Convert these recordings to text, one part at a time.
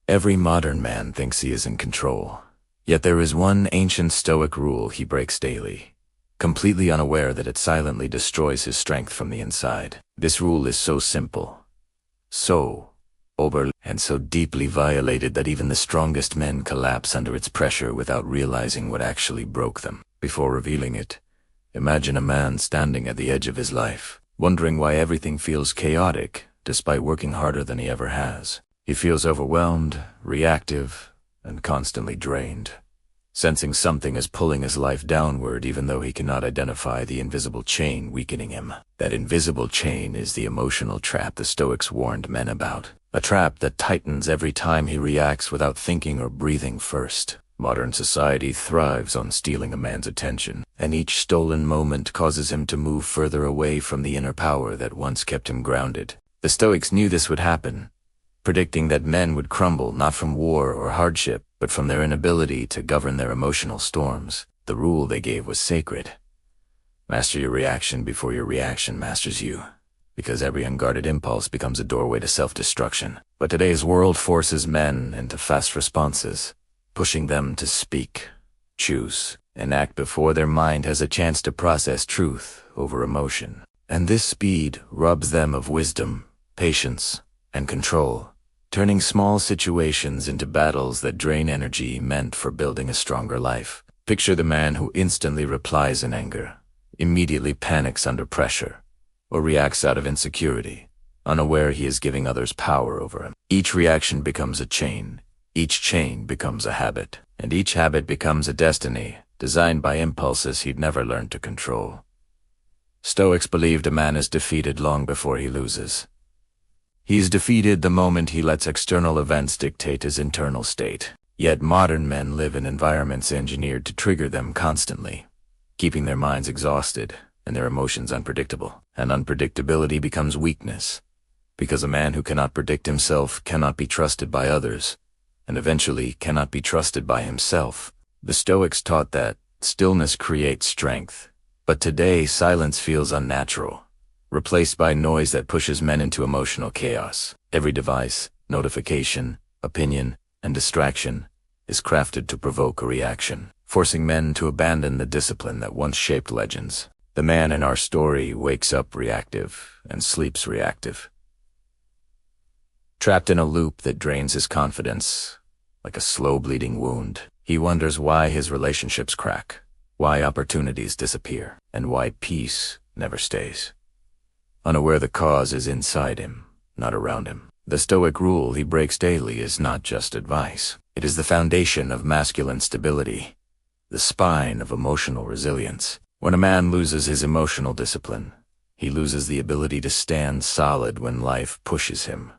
Every modern man thinks he is in control. Yet there is one ancient Stoic rule he breaks daily, completely unaware that it silently destroys his strength from the inside. This rule is so simple, so overly and so deeply violated that even the strongest men collapse under its pressure without realizing what actually broke them. Before revealing it, imagine a man standing at the edge of his life, wondering why everything feels chaotic despite working harder than he ever has. He feels overwhelmed, reactive, and constantly drained, sensing something is pulling his life downward even though he cannot identify the invisible chain weakening him. That invisible chain is the emotional trap the Stoics warned men about, a trap that tightens every time he reacts without thinking or breathing first. Modern society thrives on stealing a man's attention, and each stolen moment causes him to move further away from the inner power that once kept him grounded. The Stoics knew this would happen, predicting that men would crumble not from war or hardship, but from their inability to govern their emotional storms. The rule they gave was sacred. Master your reaction before your reaction masters you, because every unguarded impulse becomes a doorway to self-destruction. But today's world forces men into fast responses, pushing them to speak, choose, and act before their mind has a chance to process truth over emotion. And this speed robs them of wisdom, patience, and control, turning small situations into battles that drain energy meant for building a stronger life. Picture the man who instantly replies in anger, immediately panics under pressure, or reacts out of insecurity, unaware he is giving others power over him. Each reaction becomes a chain, each chain becomes a habit, and each habit becomes a destiny designed by impulses he'd never learned to control. Stoics believed a man is defeated long before he loses. He's defeated the moment he lets external events dictate his internal state. Yet modern men live in environments engineered to trigger them constantly, keeping their minds exhausted and their emotions unpredictable. And unpredictability becomes weakness, because a man who cannot predict himself cannot be trusted by others, and eventually cannot be trusted by himself. The Stoics taught that stillness creates strength, but today silence feels unnatural, replaced by noise that pushes men into emotional chaos. Every device, notification, opinion, and distraction is crafted to provoke a reaction, forcing men to abandon the discipline that once shaped legends. The man in our story wakes up reactive and sleeps reactive, trapped in a loop that drains his confidence like a slow-bleeding wound. He wonders why his relationships crack, why opportunities disappear, and why peace never stays. Unaware the cause is inside him, not around him. The Stoic rule he breaks daily is not just advice. It is the foundation of masculine stability, the spine of emotional resilience. When a man loses his emotional discipline, he loses the ability to stand solid when life pushes him,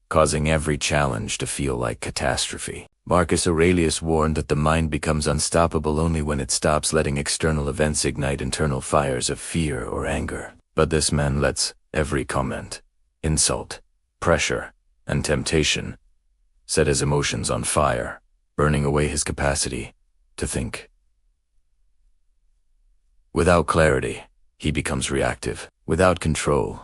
causing every challenge to feel like catastrophe. Marcus Aurelius warned that the mind becomes unstoppable only when it stops letting external events ignite internal fires of fear or anger. But this man lets every comment, insult, pressure, and temptation set his emotions on fire, burning away his capacity to think. Without clarity, he becomes reactive. Without control,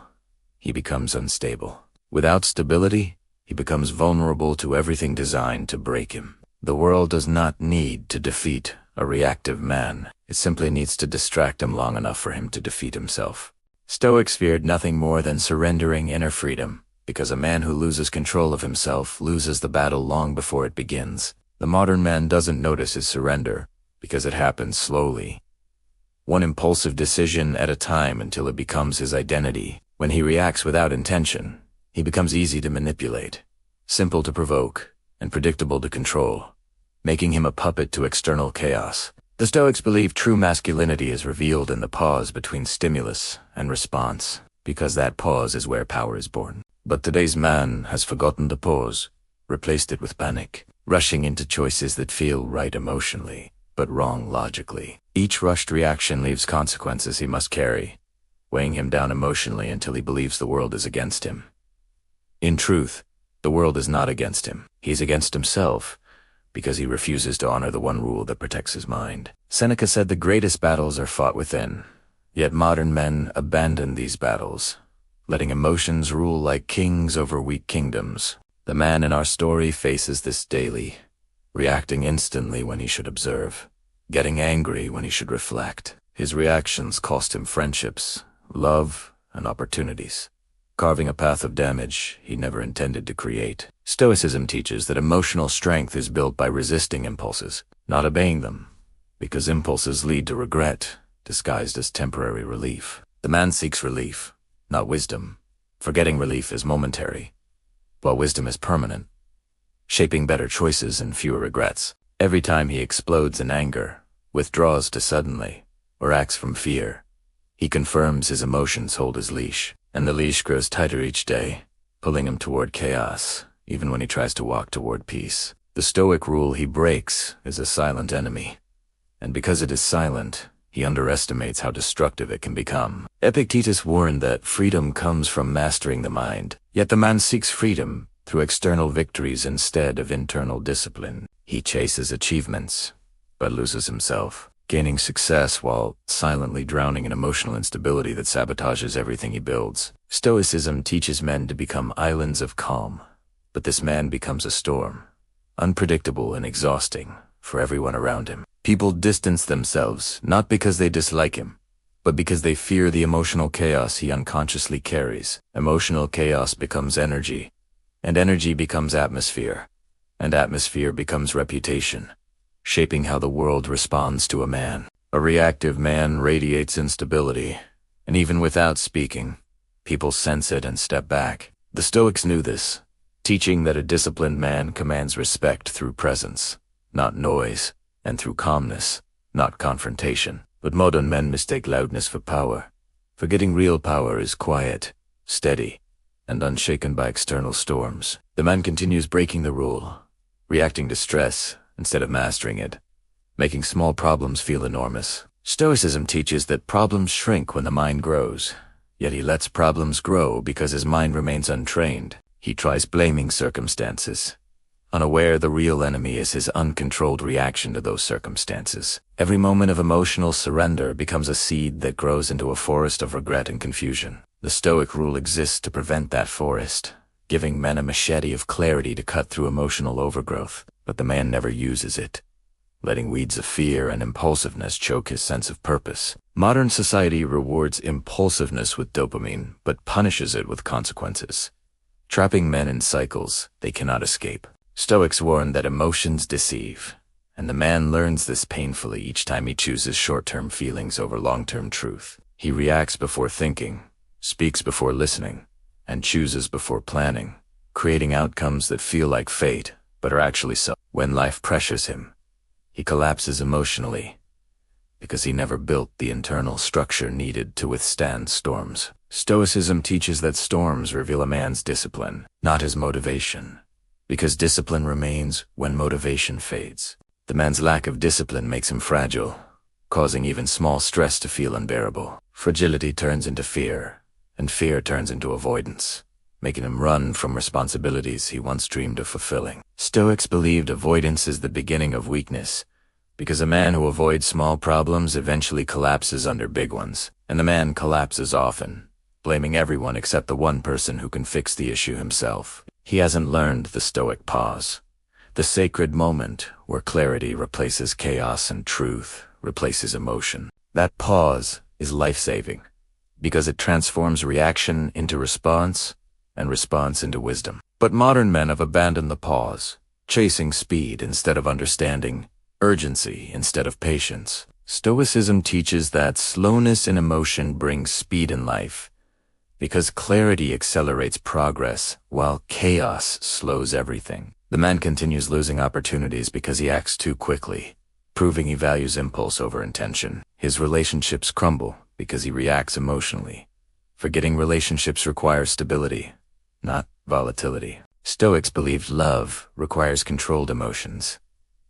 he becomes unstable. Without stability, he becomes vulnerable to everything designed to break him. The world does not need to defeat a reactive man. It simply needs to distract him long enough for him to defeat himself. Stoics feared nothing more than surrendering inner freedom, because a man who loses control of himself loses the battle long before it begins. The modern man doesn't notice his surrender, because it happens slowly, one impulsive decision at a time until it becomes his identity. When he reacts without intention, he becomes easy to manipulate, simple to provoke, and predictable to control, making him a puppet to external chaos. The Stoics believe true masculinity is revealed in the pause between stimulus and response, because that pause is where power is born. But today's man has forgotten the pause, replaced it with panic, rushing into choices that feel right emotionally, but wrong logically. Each rushed reaction leaves consequences he must carry, weighing him down emotionally until he believes the world is against him. In truth, the world is not against him. He's against himself, because he refuses to honor the one rule that protects his mind. Seneca said the greatest battles are fought within, yet modern men abandon these battles, letting emotions rule like kings over weak kingdoms. The man in our story faces this daily, reacting instantly when he should observe, getting angry when he should reflect. His reactions cost him friendships, love, and opportunities, carving a path of damage he never intended to create. Stoicism teaches that emotional strength is built by resisting impulses, not obeying them, because impulses lead to regret, disguised as temporary relief. The man seeks relief, not wisdom, forgetting relief is momentary, while wisdom is permanent, shaping better choices and fewer regrets. Every time he explodes in anger, withdraws too suddenly, or acts from fear, he confirms his emotions hold his leash, and the leash grows tighter each day, pulling him toward chaos, even when he tries to walk toward peace. The Stoic rule he breaks is a silent enemy, and because it is silent, he underestimates how destructive it can become. Epictetus warned that freedom comes from mastering the mind, yet the man seeks freedom through external victories instead of internal discipline. He chases achievements, but loses himself, gaining success while silently drowning in emotional instability that sabotages everything he builds. Stoicism teaches men to become islands of calm, but this man becomes a storm, unpredictable and exhausting for everyone around him. People distance themselves not because they dislike him, but because they fear the emotional chaos he unconsciously carries. Emotional chaos becomes energy, and energy becomes atmosphere, and atmosphere becomes reputation, shaping how the world responds to a man. A reactive man radiates instability, and even without speaking, people sense it and step back. The Stoics knew this, teaching that a disciplined man commands respect through presence, not noise, and through calmness, not confrontation. But modern men mistake loudness for power, forgetting real power is quiet, steady, and unshaken by external storms. The man continues breaking the rule, reacting to stress instead of mastering it, making small problems feel enormous. Stoicism teaches that problems shrink when the mind grows, yet he lets problems grow because his mind remains untrained. He tries blaming circumstances, unaware the real enemy is his uncontrolled reaction to those circumstances. Every moment of emotional surrender becomes a seed that grows into a forest of regret and confusion. The Stoic rule exists to prevent that forest, giving men a machete of clarity to cut through emotional overgrowth, but the man never uses it, letting weeds of fear and impulsiveness choke his sense of purpose. Modern society rewards impulsiveness with dopamine, but punishes it with consequences, trapping men in cycles they cannot escape. Stoics warn that emotions deceive, and the man learns this painfully each time he chooses short-term feelings over long-term truth. He reacts before thinking, speaks before listening, and chooses before planning, creating outcomes that feel like fate, but are actually so. When life pressures him, he collapses emotionally, because he never built the internal structure needed to withstand storms. Stoicism teaches that storms reveal a man's discipline, not his motivation, because discipline remains when motivation fades. The man's lack of discipline makes him fragile, causing even small stress to feel unbearable. Fragility turns into fear, and fear turns into avoidance, making him run from responsibilities he once dreamed of fulfilling. Stoics believed avoidance is the beginning of weakness, because a man who avoids small problems eventually collapses under big ones, and the man collapses often, blaming everyone except the one person who can fix the issue himself. He hasn't learned the Stoic pause, the sacred moment where clarity replaces chaos and truth replaces emotion. That pause is life-saving, because it transforms reaction into response and response into wisdom. But modern men have abandoned the pause, chasing speed instead of understanding, urgency instead of patience. Stoicism teaches that slowness in emotion brings speed in life, because clarity accelerates progress while chaos slows everything. The man continues losing opportunities because he acts too quickly, proving he values impulse over intention. His relationships crumble because he reacts emotionally, forgetting relationships require stability, not volatility. Stoics believed love requires controlled emotions,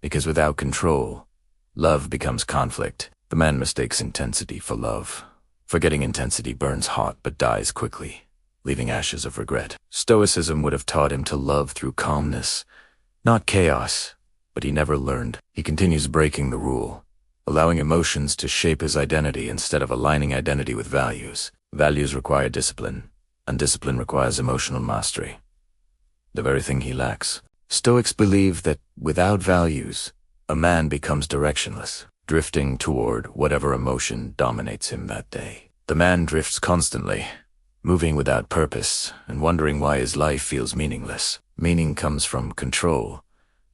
because without control, love becomes conflict. The man mistakes intensity for love, forgetting intensity burns hot but dies quickly, leaving ashes of regret. Stoicism would have taught him to love through calmness, not chaos, but he never learned. He continues breaking the rule, allowing emotions to shape his identity instead of aligning identity with values. Values require discipline, and discipline requires emotional mastery. the very thing he lacks. Stoics believe that without values, a man becomes directionless, drifting toward whatever emotion dominates him that day. The man drifts constantly, moving without purpose and wondering why his life feels meaningless. Meaning comes from control,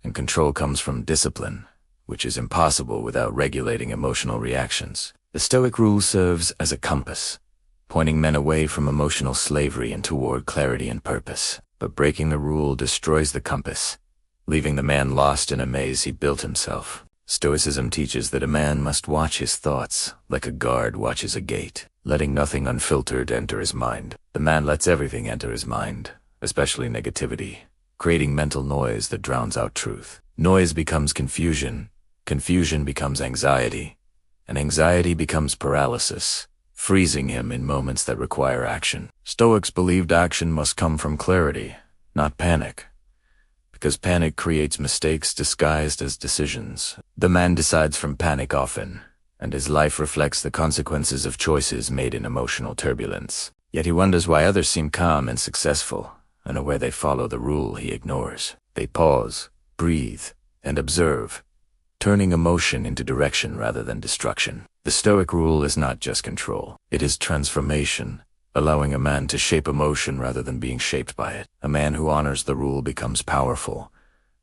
and control comes from discipline, which is impossible without regulating emotional reactions. The Stoic rule serves as a compass, pointing men away from emotional slavery and toward clarity and purpose. But breaking the rule destroys the compass, leaving the man lost in a maze he built himself. Stoicism teaches that a man must watch his thoughts like a guard watches a gate, letting nothing unfiltered enter his mind. The man lets everything enter his mind, especially negativity, creating mental noise that drowns out truth. Noise becomes confusion, confusion becomes anxiety, and anxiety becomes paralysis, freezing him in moments that require action. Stoics believed action must come from clarity, not panic, because panic creates mistakes disguised as decisions. The man decides from panic often, and his life reflects the consequences of choices made in emotional turbulence. Yet he wonders why others seem calm and successful, and where they follow the rule he ignores. They pause, breathe, and observe, turning emotion into direction rather than destruction. The Stoic rule is not just control, it is transformation, allowing a man to shape emotion rather than being shaped by it. A man who honors the rule becomes powerful,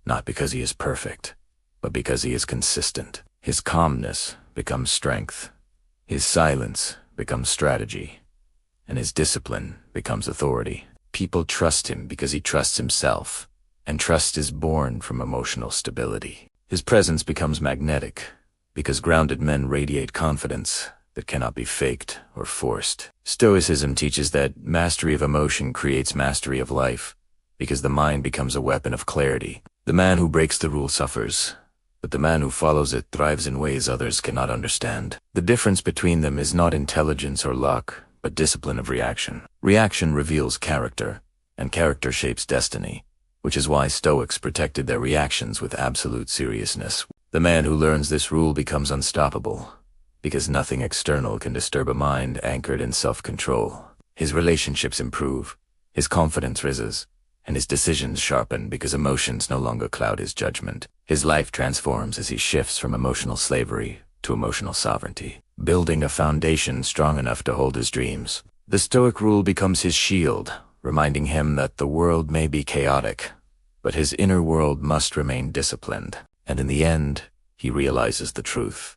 not because he is perfect, but because he is consistent. His calmness becomes strength, his silence becomes strategy, and his discipline becomes authority. People trust him because he trusts himself, and trust is born from emotional stability. His presence becomes magnetic, because grounded men radiate confidence that cannot be faked or forced. Stoicism teaches that mastery of emotion creates mastery of life, because the mind becomes a weapon of clarity. The man who breaks the rule suffers, but the man who follows it thrives in ways others cannot understand. The difference between them is not intelligence or luck, but discipline of reaction. Reaction reveals character, and character shapes destiny, which is why Stoics protected their reactions with absolute seriousness. The man who learns this rule becomes unstoppable, because nothing external can disturb a mind anchored in self-control. His relationships improve, his confidence rises, and his decisions sharpen because emotions no longer cloud his judgment. His life transforms as he shifts from emotional slavery to emotional sovereignty, building a foundation strong enough to hold his dreams. The Stoic rule becomes his shield, reminding him that the world may be chaotic, but his inner world must remain disciplined. And in the end, he realizes the truth.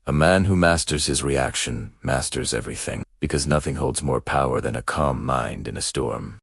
A man who masters his reaction masters everything, because nothing holds more power than a calm mind in a storm.